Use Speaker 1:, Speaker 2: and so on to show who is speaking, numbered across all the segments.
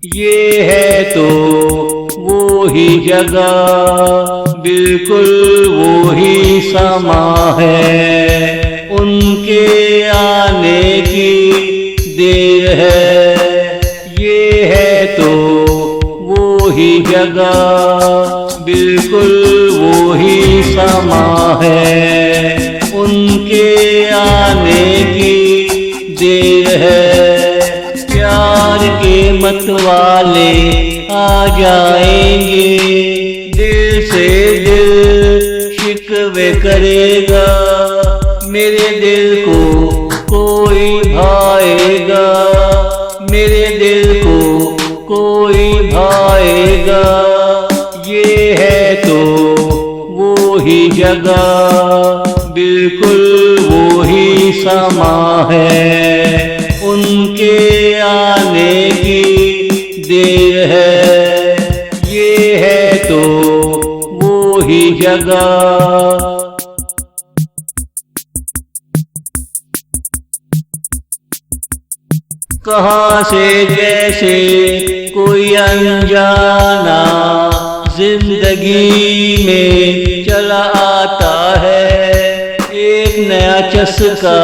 Speaker 1: ये है तो वो ही जगह, बिल्कुल वो ही समा है। उनके आने की देर है, ये है तो वो ही जगह, बिल्कुल वो ही समा है। उनके आने की देर है, प्यार के मतवाले आ जाएंगे। दिल से दिल शिकवे करेगा, मेरे दिल को कोई भाएगा, मेरे दिल को कोई भाएगा। ये है तो वो ही जगह, बिल्कुल वो ही समा है। उनके आने की देर है, ये है तो वो ही जगह। कहाँ से जैसे कोई अनजाना जिंदगी में चला आता है। एक नया चस्का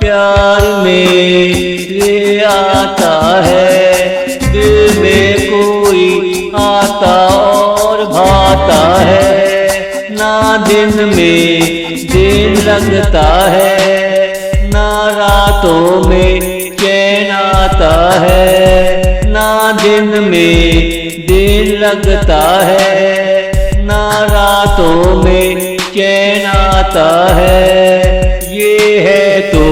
Speaker 1: प्यार में ले आता है। दिल में कोई आता और भाता है, ना दिन में दिन लगता है, ना रातों में चैन आता है, ना दिन में दिन लगता है, ना रातों में चैन आता है। ये है तो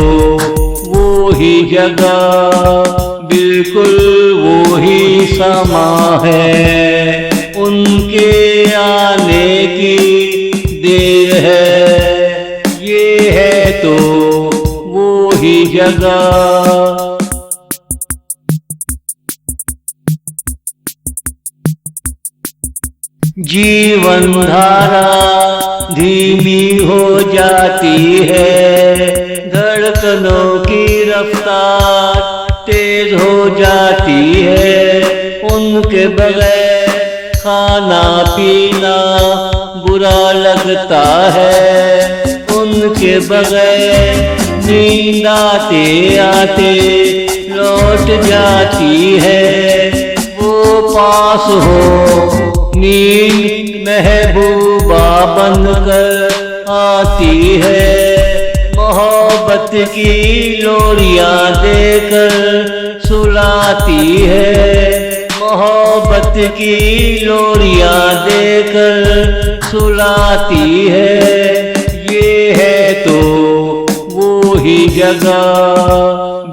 Speaker 1: वो ही जगह, बिल्कुल वो ही समा है। उनके आने की देर है, ये है तो वो ही जगह। जीवन धारा धीमी हो जाती है, धड़कनों की रफ्तार तेज हो जाती है। उनके बगैर खाना पीना बुरा लगता है, उनके बगैर नींद आते आते लौट जाती है। वो पास हो नींद महबूबा बनकर आती है, मोहब्बत की लोरियां देकर सुलाती है, मोहब्बत की लोरियां देकर सुलाती है। ये है तो वो ही जगह,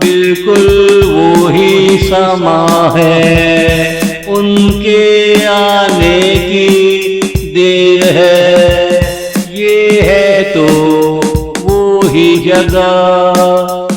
Speaker 1: बिल्कुल वो ही समा है। उनके आने की देर है, ये है तो वो ही जगह।